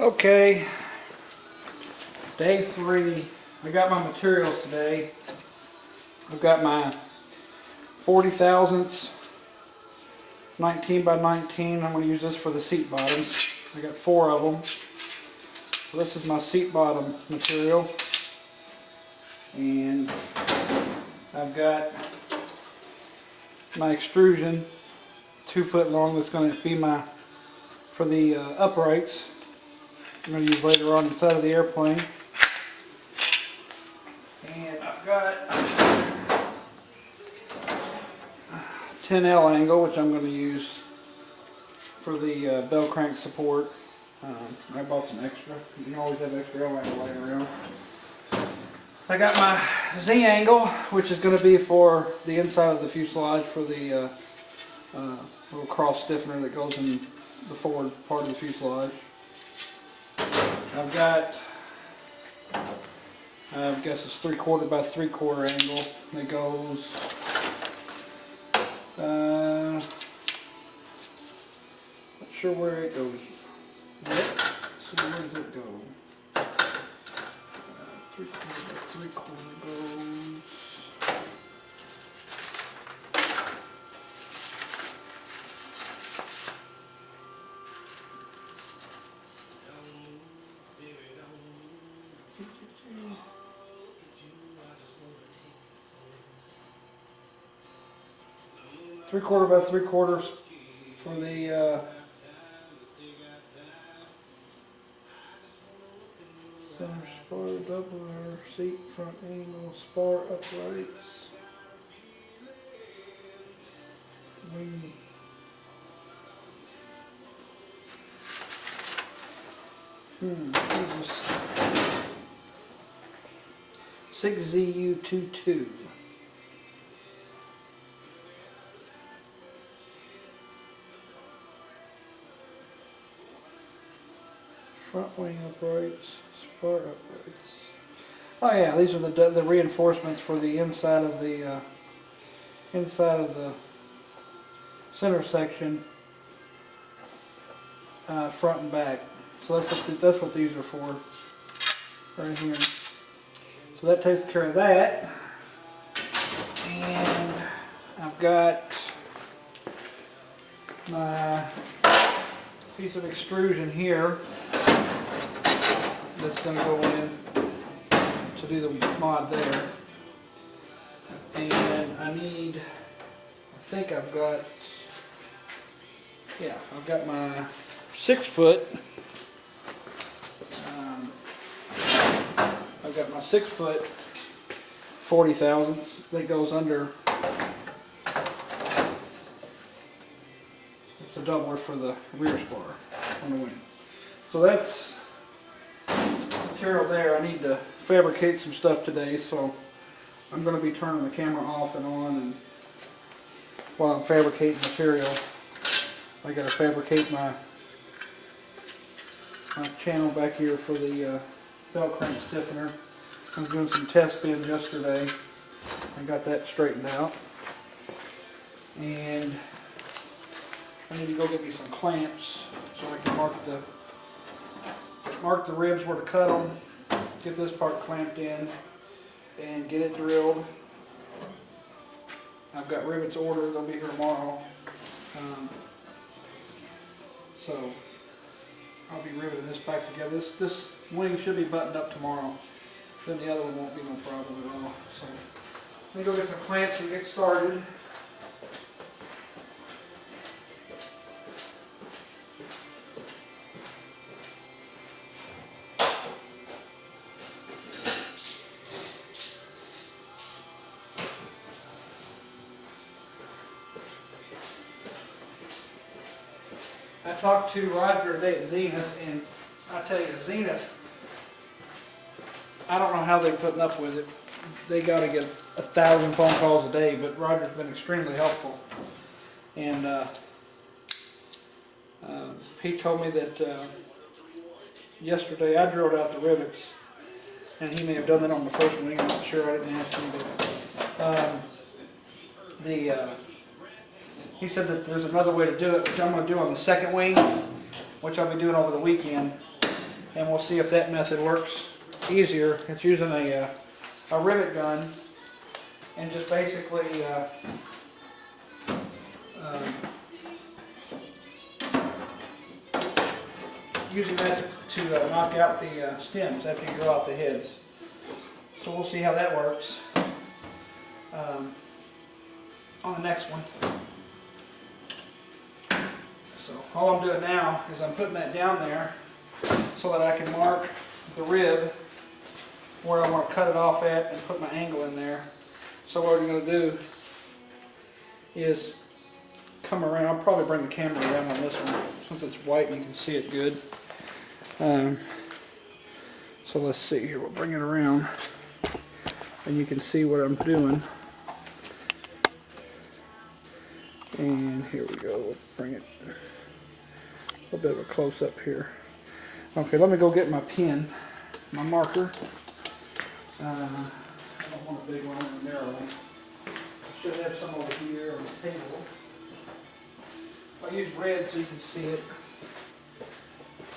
Okay, day 3. I got my materials today. I've got my 40 thousandths 19 by 19. I'm going to use this for the seat bottoms. I got 4 of them. So this is my seat bottom material. And I've got my extrusion 2 foot long that's going to be my for the uprights. I'm going to use later on inside of the airplane. And I've got 10L angle, which I'm going to use for the bell crank support. I bought some extra. You can always have extra L angle laying around. I got my Z angle, which is going to be for the inside of the fuselage for the little cross stiffener that goes in the forward part of the fuselage. I've got, I guess it's 3/4 by 3/4 angle that goes, not sure where it goes yet. So where does it go? 3/4 by 3/4 goes. 3/4 by 3/4 for the center spar doubler, seat front angle, spar uprights, wing. This is 6ZU22. Front wing uprights, spar uprights. Oh yeah, these are the reinforcements for the inside of the center section, front and back. So that's what these are for, right here. So that takes care of that. And I've got my piece of extrusion here that's going to go in to do the mod there. And I think I've got, yeah, I've got my 6 foot, I've got my 6 foot 40 thousandths that goes under. It's a doubler for the rear spar on the wing. So that's material there. I need to fabricate some stuff today, so I'm going to be turning the camera off and on, and while I'm fabricating material, I got to fabricate my channel back here for the bell crank stiffener. I was doing some test bends yesterday. I got that straightened out, and I need to go get me some clamps so I can mark the ribs where to cut them, get this part clamped in, and get it drilled. I've got rivets ordered, they'll be here tomorrow. So I'll be riveting this back together. This wing should be buttoned up tomorrow. Then the other one won't be no problem at all. So let me go get some clamps and get started. I talked to Roger today at Zenith, and I tell you, Zenith, I don't know how they're putting up with it. They got to get 1,000 phone calls a day, but Roger's been extremely helpful. And he told me that yesterday I drilled out the rivets, and he may have done that on the first wing, I'm not sure, I didn't ask him, but he said that there's another way to do it, which I'm going to do on the second wing, which I'll be doing over the weekend. and we'll see if that method works easier. It's using a rivet gun, and just basically using that to knock out the stems after you grow out the heads. So we'll see how that works on the next one. So all I'm doing now is I'm putting that down there so that I can mark the rib where I want to cut it off at and put my angle in there. So what we're going to do is come around. I'll probably bring the camera around on this one since it's white and you can see it good. So let's see here. We'll bring it around and you can see what I'm doing. And here we go. We'll bring it a little bit of a close up here. Okay, let me go get my pen, my marker. I don't want a big one in the narrow one. I should have some over here on the table. I'll use red so you can see it.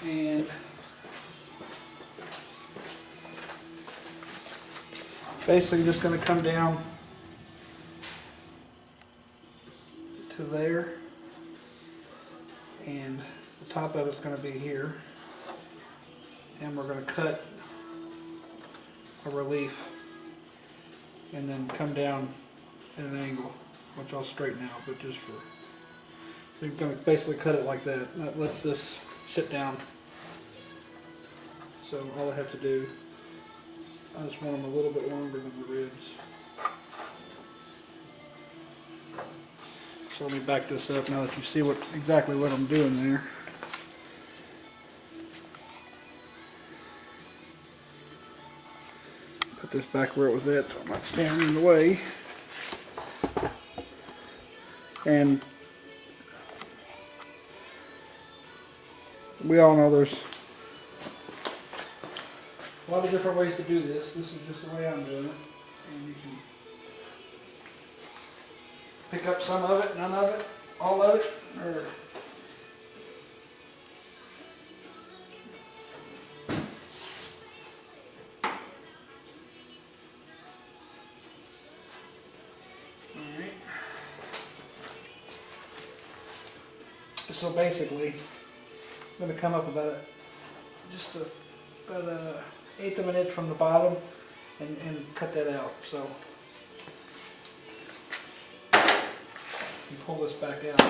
And basically just going to come down to there, and the top of it's going to be here, and we're going to cut a relief and then come down at an angle, which I'll straighten out, but just for, so you're going to basically cut it like that. That lets this sit down. So all I have to do, I just want them a little bit longer than the ribs. So let me back this up now that you see exactly what I'm doing there. Put this back where it was at so I'm not standing in the way. And we all know there's a lot of different ways to do this. This is just the way I'm doing it. And you can pick up some of it, none of it, all of it, or alright. So basically, I'm going to come up about just about an eighth of an inch from the bottom and cut that out. So you pull this back out.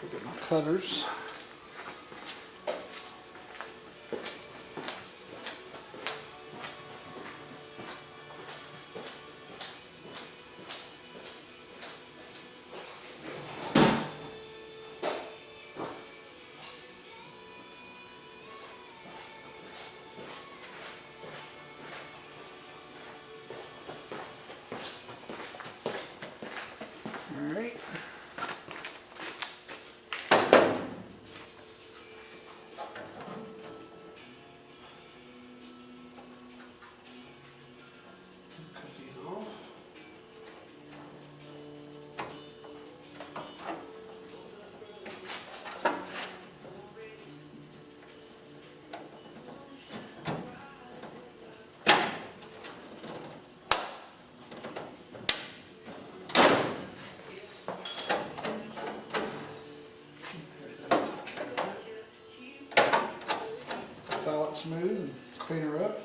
Look at my cutters. All right. File it smooth and clean her up.